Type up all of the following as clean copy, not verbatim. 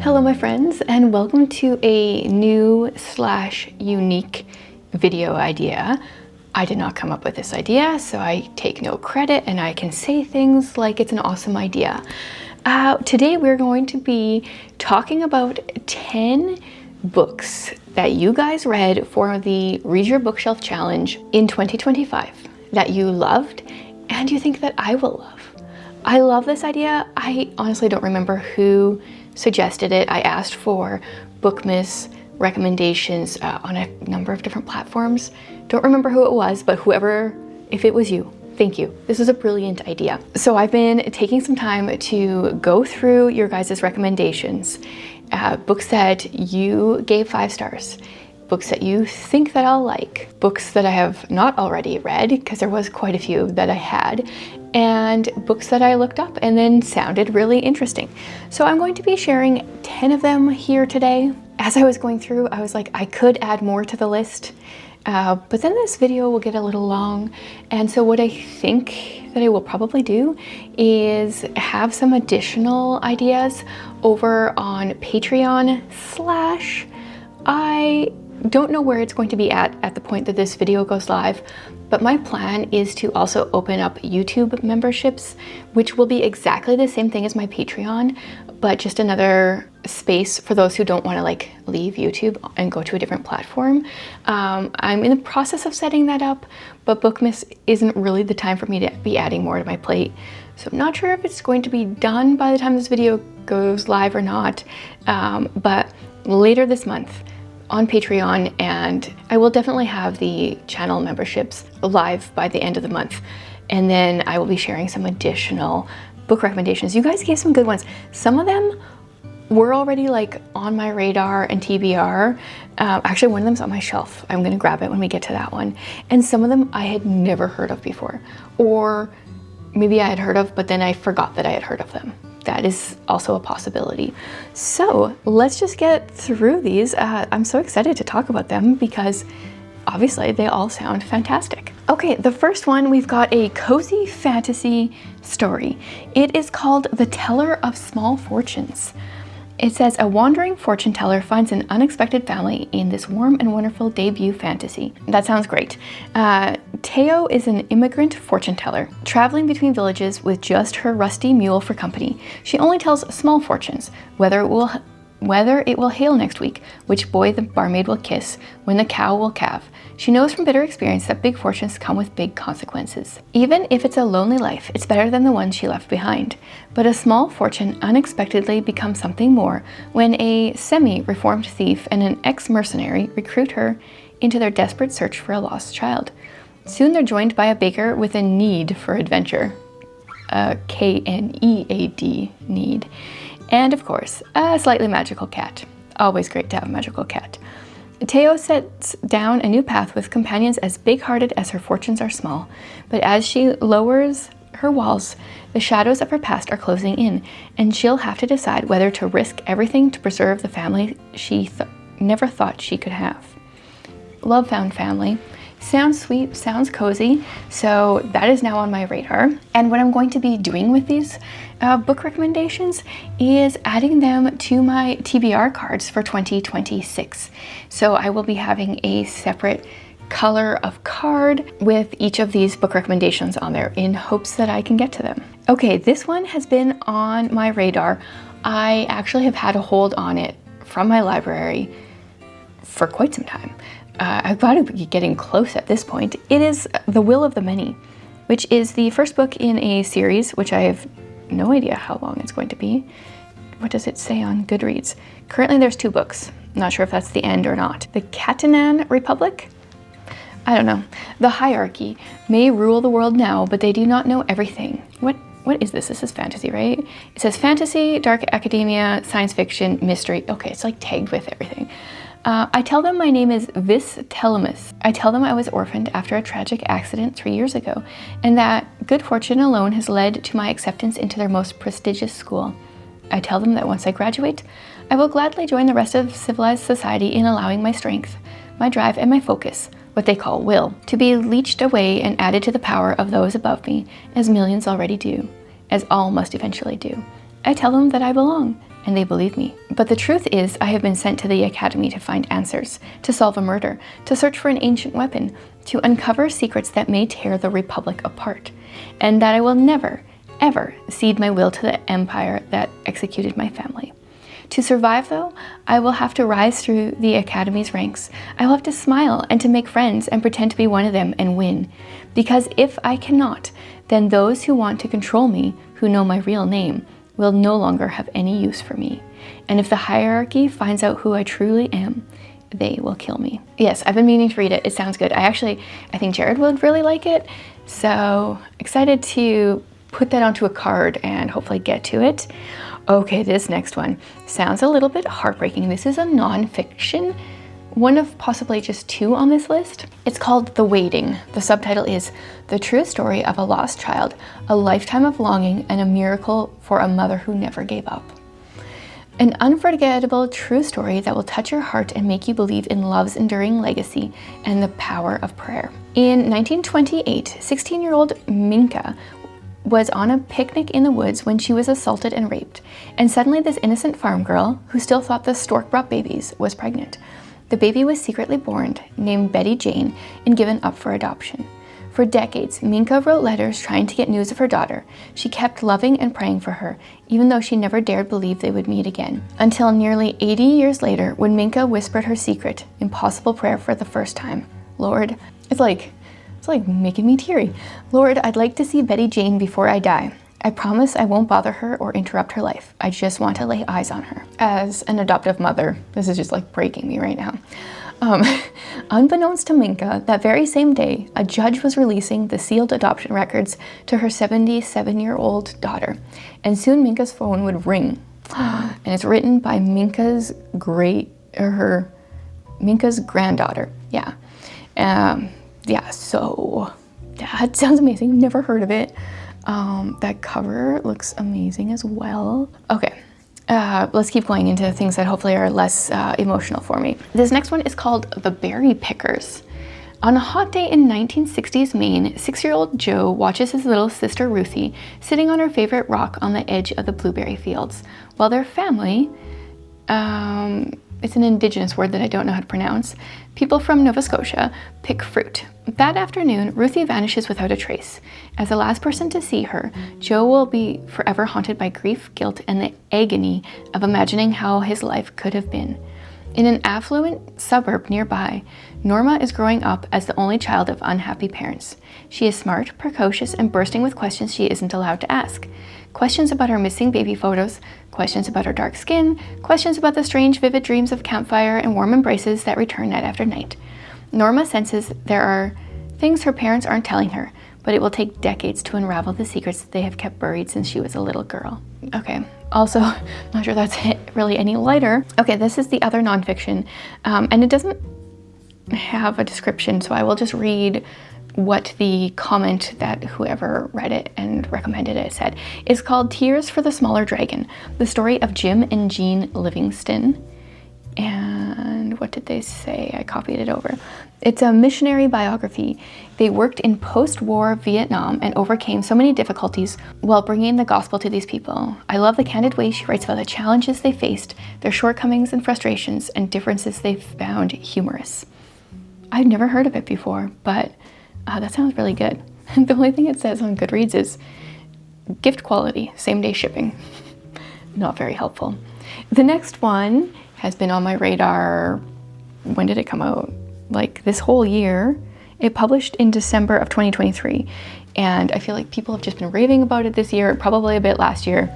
Hello my friends, and welcome to a new / unique video idea. I did not come up with this idea, so I take no credit and I can say things like it's an awesome idea. Today we're going to be talking about 10 books that you guys read for the Read Your Bookshelf Challenge in 2025 that you loved and you think that I will love. I love this idea. I honestly don't remember who suggested it. I asked for BOOKMAS recommendations on a number of different platforms. Don't remember who it was, but whoever, if it was you, thank you. This is a brilliant idea. So I've been taking some time to go through your guys' recommendations, books that you gave 5 stars, books that you think that I'll like, books that I have not already read, because there was quite a few that I had, and books that I looked up and then sounded really interesting. So I'm going to be sharing 10 of them here today. As I was going through, I was like, I could add more to the list, but then this video will get a little long. And so what I think that I will probably do is have some additional ideas over on Patreon / I don't know where it's going to be at the point that this video goes live, but my plan is to also open up YouTube memberships, which will be exactly the same thing as my Patreon, but just another space for those who don't want to leave YouTube and go to a different platform. I'm in the process of setting that up, but BOOKMAS isn't really the time for me to be adding more to my plate. So I'm not sure if it's going to be done by the time this video goes live or not, but later this month on Patreon, and I will definitely have the channel memberships live by the end of the month. And then I will be sharing some additional book recommendations. You guys gave some good ones. Some of them were already on my radar and TBR. Actually, one of them's on my shelf. I'm gonna grab it when we get to that one. And some of them I had never heard of before, or maybe I had heard of, but then I forgot that I had heard of them. That is also a possibility. So let's just get through these. I'm so excited to talk about them because obviously they all sound fantastic. Okay, the first one, we've got a cozy fantasy story. It is called The Teller of Small Fortunes. It says, a wandering fortune teller finds an unexpected family in this warm and wonderful debut fantasy. That sounds great. Teo is an immigrant fortune teller, traveling between villages with just her rusty mule for company. She only tells small fortunes, whether it will hail next week, which boy the barmaid will kiss, when the cow will calve. She knows from bitter experience that big fortunes come with big consequences. Even if it's a lonely life, it's better than the one she left behind. But a small fortune unexpectedly becomes something more when a semi-reformed thief and an ex-mercenary recruit her into their desperate search for a lost child. Soon they're joined by a baker with a need for adventure. K-N-E-A-D, need. And of course, a slightly magical cat. Always great to have a magical cat. Teo sets down a new path with companions as big-hearted as her fortunes are small. But as she lowers her walls, the shadows of her past are closing in, and she'll have to decide whether to risk everything to preserve the family she never thought she could have. Love found family. Sounds sweet, sounds cozy, so that is now on my radar. And what I'm going to be doing with these book recommendations is adding them to my TBR cards for 2026. So I will be having a separate color of card with each of these book recommendations on there in hopes that I can get to them. Okay, this one has been on my radar. I actually have had a hold on it from my library for quite some time. I've got to be getting close at this point. It is The Will of the Many, which is the first book in a series, which I have no idea how long it's going to be. What does it say on Goodreads? Currently there's 2 books. Not sure if that's the end or not. The Catalan Republic? I don't know. The hierarchy may rule the world now, but they do not know everything. What is this? This is fantasy, right? It says fantasy, dark academia, science fiction, mystery. Okay, it's tagged with everything. I tell them my name is Vis Telemus. I tell them I was orphaned after a tragic accident 3 years ago, and that good fortune alone has led to my acceptance into their most prestigious school. I tell them that once I graduate, I will gladly join the rest of civilized society in allowing my strength, my drive, and my focus, what they call will, to be leached away and added to the power of those above me, as millions already do, as all must eventually do. I tell them that I belong, and they believe me. But the truth is, I have been sent to the academy to find answers, to solve a murder, to search for an ancient weapon, to uncover secrets that may tear the Republic apart, and that I will never, ever cede my will to the empire that executed my family. To survive, though, I will have to rise through the academy's ranks. I will have to smile and to make friends and pretend to be one of them and win. Because if I cannot, then those who want to control me, who know my real name, will no longer have any use for me. And if the hierarchy finds out who I truly am, they will kill me. Yes, I've been meaning to read it. It sounds good. I think Jared would really like it. So excited to put that onto a card and hopefully get to it. Okay, this next one sounds a little bit heartbreaking. This is a nonfiction, one of possibly just 2 on this list. It's called The Waiting. The subtitle is The True Story of a Lost Child, a Lifetime of Longing, and a Miracle for a Mother Who Never Gave Up. An unforgettable true story that will touch your heart and make you believe in love's enduring legacy and the power of prayer. In 1928, 16-year-old Minka was on a picnic in the woods when she was assaulted and raped, and suddenly this innocent farm girl, who still thought the stork brought babies, was pregnant. The baby was secretly born, named Betty Jane, and given up for adoption. For decades, Minka wrote letters trying to get news of her daughter. She kept loving and praying for her, even though she never dared believe they would meet again. Until nearly 80 years later, when Minka whispered her secret, impossible prayer for the first time. Lord, it's like making me teary. Lord, I'd like to see Betty Jane before I die. I promise I won't bother her or interrupt her life. I just want to lay eyes on her. As an adoptive mother, this is just like breaking me right now. Unbeknownst to Minka, that very same day, a judge was releasing the sealed adoption records to her 77-year-old daughter. And soon Minka's phone would ring. And it's written by Minka's granddaughter. Yeah. So that sounds amazing. Never heard of it. That cover looks amazing as well. Okay, let's keep going into things that hopefully are less emotional for me. This next one is called The Berry Pickers. On a hot day in 1960s Maine, 6-year-old Joe watches his little sister Ruthie sitting on her favorite rock on the edge of the blueberry fields, while their family, it's an indigenous word that I don't know how to pronounce, people from Nova Scotia, pick fruit. That afternoon, Ruthie vanishes without a trace. As the last person to see her, Joe will be forever haunted by grief, guilt, and the agony of imagining how his life could have been. In an affluent suburb nearby, Norma is growing up as the only child of unhappy parents. She is smart, precocious, and bursting with questions she isn't allowed to ask. Questions about her missing baby photos, questions about her dark skin, questions about the strange, vivid dreams of campfire and warm embraces that return night after night. Norma senses there are things her parents aren't telling her, but it will take decades to unravel the secrets that they have kept buried since she was a little girl. Okay, also, not sure that's really any lighter. Okay, this is the other nonfiction, and it doesn't have a description, so I will just read what the comment that whoever read it and recommended it said. It's called Tears for the Smaller Dragon, the story of Jim and Jean Livingston. And what did they say? I copied it over. It's a missionary biography. They worked in post-war Vietnam and overcame so many difficulties while bringing the gospel to these people. I love the candid way she writes about the challenges they faced, their shortcomings and frustrations, and differences they found humorous. I've never heard of it before, but that sounds really good. The only thing it says on Goodreads is gift quality, same-day shipping. Not very helpful. The next one has been on my radar. When did it come out? Like this whole year. It published in December of 2023, and I feel like people have just been raving about it this year, probably a bit last year.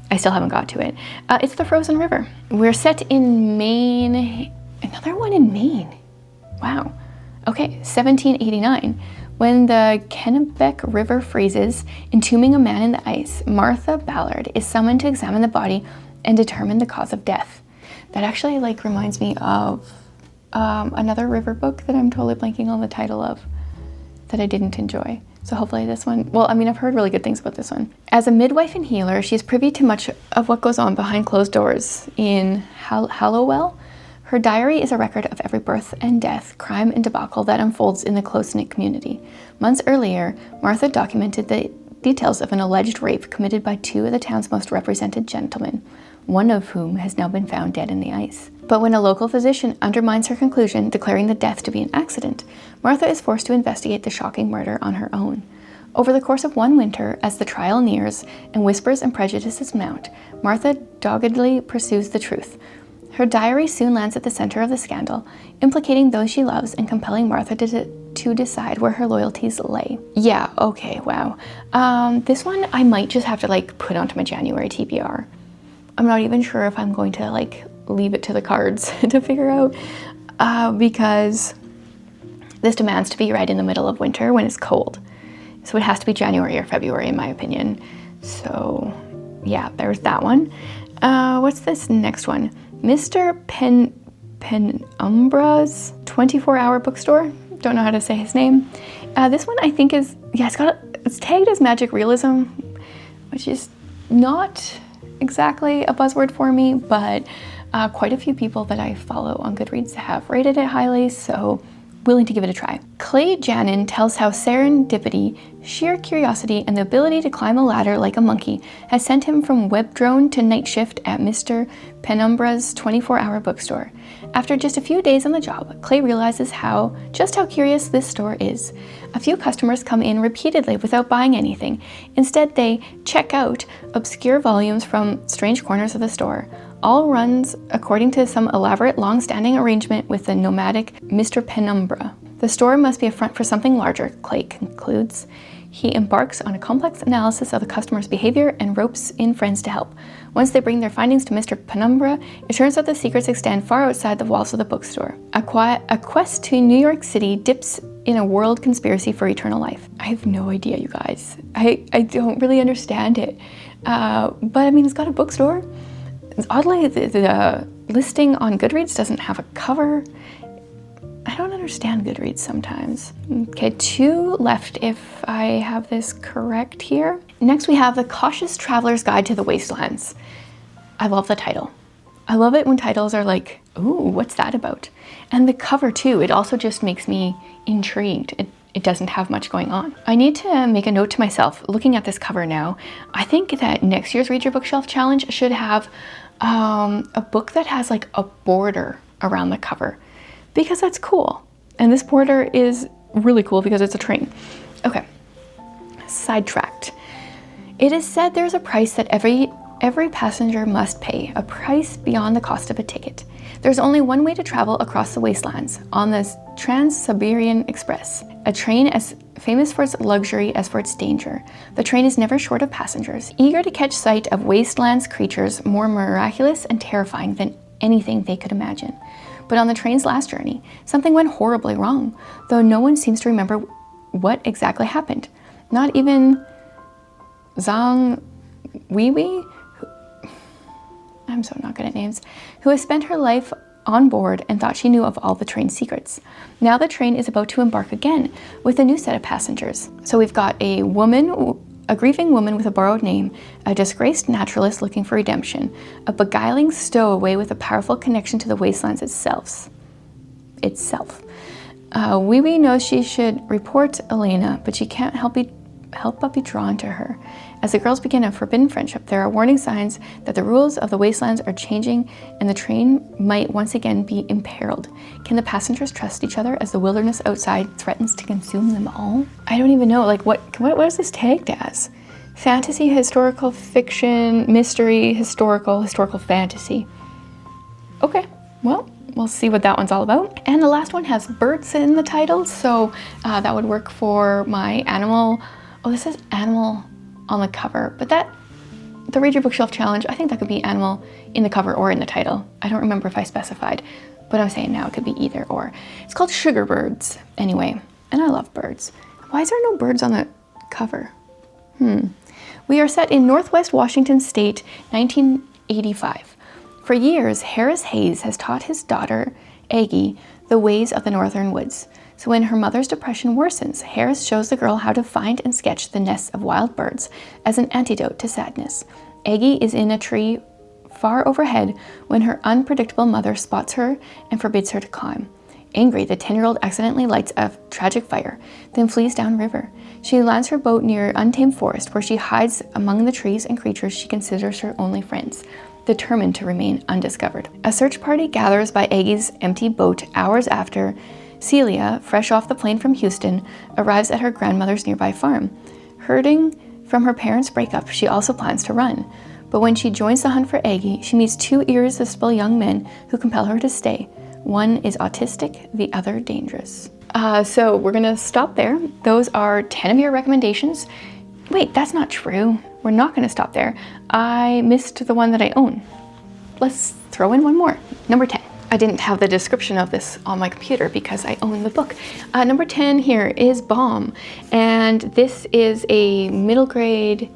I still haven't got to it. It's The Frozen River. We're set in Maine. Another one in Maine. Wow. Okay, 1789. When the Kennebec River freezes, entombing a man in the ice, Martha Ballard is summoned to examine the body and determine the cause of death. That actually reminds me of another river book that I'm totally blanking on the title of that I didn't enjoy. So hopefully this one, I've heard really good things about this one. As a midwife and healer, she is privy to much of what goes on behind closed doors in Hallowell. Her diary is a record of every birth and death, crime and debacle that unfolds in the close-knit community. Months earlier, Martha documented the details of an alleged rape committed by 2 of the town's most represented gentlemen. one of whom has now been found dead in the ice. But when a local physician undermines her conclusion, declaring the death to be an accident, Martha is forced to investigate the shocking murder on her own. Over the course of one winter, as the trial nears and whispers and prejudices mount, Martha doggedly pursues the truth. Her diary soon lands at the center of the scandal, implicating those she loves and compelling Martha to decide where her loyalties lay. Yeah, okay, wow. This one I might just have to like put onto my January TBR. I'm not even sure if I'm going to like leave it to the cards to figure out, because this demands to be right in the middle of winter when it's cold. So it has to be January or February in my opinion. So yeah, there's that one. What's this next one? Mr. Penumbra's 24-hour bookstore. Don't know how to say his name. This one I think is, yeah, it's tagged as magic realism, which is not exactly a buzzword for me, but quite a few people that I follow on Goodreads have rated it highly, so willing to give it a try. Clay Janin tells how serendipity, sheer curiosity, and the ability to climb a ladder like a monkey has sent him from web drone to night shift at Mr. Penumbra's 24-hour bookstore. After just a few days on the job, Clay realizes just how curious this store is. A few customers come in repeatedly without buying anything. Instead, they check out obscure volumes from strange corners of the store. All runs according to some elaborate long-standing arrangement with the nomadic Mr. Penumbra. The store must be a front for something larger, Clay concludes. He embarks on a complex analysis of the customer's behavior and ropes in friends to help. Once they bring their findings to Mr. Penumbra, it turns out the secrets extend far outside the walls of the bookstore. A quest to New York City dips in a world conspiracy for eternal life. I have no idea, you guys. I don't really understand it. But I mean, it's got a bookstore. Oddly, the listing on Goodreads doesn't have a cover. I don't understand Goodreads sometimes. Okay, 2 left if I have this correct here. Next we have The Cautious Traveler's Guide to the Wastelands. I love the title. I love it when titles are like, ooh, what's that about? And the cover too, it also just makes me intrigued. It doesn't have much going on. I need to make a note to myself, looking at this cover now, I think that next year's Read Your Bookshelf Challenge should have a book that has like a border around the cover, because that's cool. And this border is really cool because it's a train. Okay, sidetracked. It is said there's a price that every passenger must pay, a price beyond the cost of a ticket. There's only one way to travel across the wastelands, on the Trans-Siberian Express, a train as famous for its luxury as for its danger. The train is never short of passengers, eager to catch sight of wastelands creatures more miraculous and terrifying than anything they could imagine. But on the train's last journey, something went horribly wrong, though no one seems to remember what exactly happened. Not even Zhang Weiwei, I'm so not good at names, who has spent her life on board and thought she knew of all the train's secrets. Now the train is about to embark again with a new set of passengers. So we've got a grieving woman with a borrowed name, a disgraced naturalist looking for redemption, a beguiling stowaway with a powerful connection to the wastelands itself. Weiwei knows she should report Elena, but she can't help but be drawn to her. As the girls begin a forbidden friendship, there are warning signs that the rules of the wastelands are changing and the train might once again be imperiled. Can the passengers trust each other as the wilderness outside threatens to consume them all? I don't even know, like what is this tagged as? Fantasy, historical fiction, mystery, historical fantasy. Okay, well, we'll see what that one's all about. And the last one has birds in the title, so that would work for my animal. Oh, this says animal on the cover, but the Read Your Bookshelf Challenge, I think that could be animal in the cover or in the title. I don't remember if I specified, but I'm saying now it could be either or. It's called Sugar Birds, anyway, and I love birds. Why is there no birds on the cover? We are set in Northwest Washington State, 1985. For years, Harris Hayes has taught his daughter, Aggie, the ways of the northern woods. So when her mother's depression worsens, Harris shows the girl how to find and sketch the nests of wild birds as an antidote to sadness. Aggie is in a tree far overhead when her unpredictable mother spots her and forbids her to climb. Angry, the 10-year-old accidentally lights a tragic fire, then flees downriver. She lands her boat near untamed forest where she hides among the trees and creatures she considers her only friends. determined to remain undiscovered. A search party gathers by Aggie's empty boat hours after Celia, fresh off the plane from Houston, arrives at her grandmother's nearby farm. Hurting from her parents' breakup, she also plans to run. But when she joins the hunt for Aggie, she meets two irresistible young men who compel her to stay. One is autistic, the other dangerous. So we're gonna stop there. Those are 10 of your recommendations. Wait, that's not true. We're not gonna stop there. I missed the one that I own. Let's throw in one more. Number 10. I didn't have the description of this on my computer because I own the book. Number 10 here is Bomb. And this is a middle grade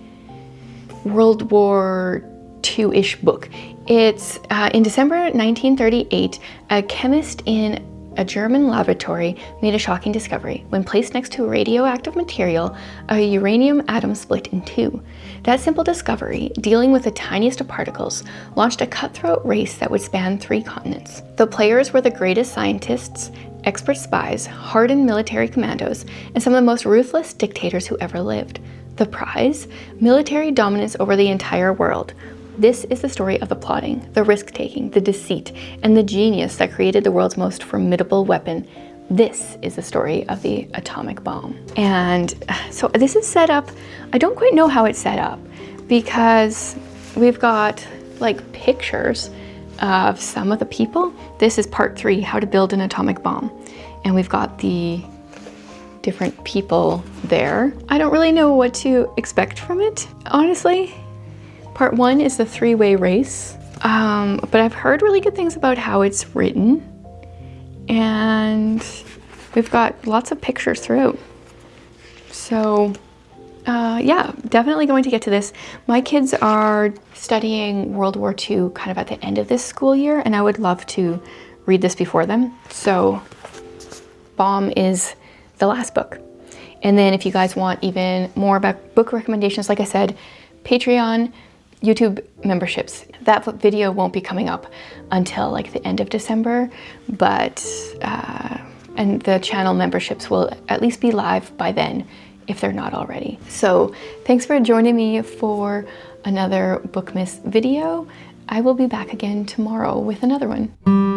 World War II-ish book. It's in December 1938, a chemist in a German laboratory made a shocking discovery. When placed next to radioactive material, a uranium atom split in two. That simple discovery, dealing with the tiniest of particles, launched a cutthroat race that would span 3 continents. The players were the greatest scientists, expert spies, hardened military commandos, and some of the most ruthless dictators who ever lived. The prize? Military dominance over the entire world. This is the story of the plotting, the risk-taking, the deceit, and the genius that created the world's most formidable weapon. This is the story of the atomic bomb. And so this is set up, I don't quite know how it's set up, because we've got like pictures of some of the people. This is part 3, how to build an atomic bomb. And we've got the different people there. I don't really know what to expect from it, honestly. Part 1 is the 3-way race, but I've heard really good things about how it's written, and we've got lots of pictures throughout. So yeah, definitely going to get to this. My kids are studying World War II kind of at the end of this school year, and I would love to read this before them. So Bomb is the last book. And then if you guys want even more about book recommendations, like I said, Patreon, YouTube memberships. That video won't be coming up until like the end of December, but and the channel memberships will at least be live by then if they're not already. So thanks for joining me for another BOOKMAS video. I will be back again tomorrow with another one.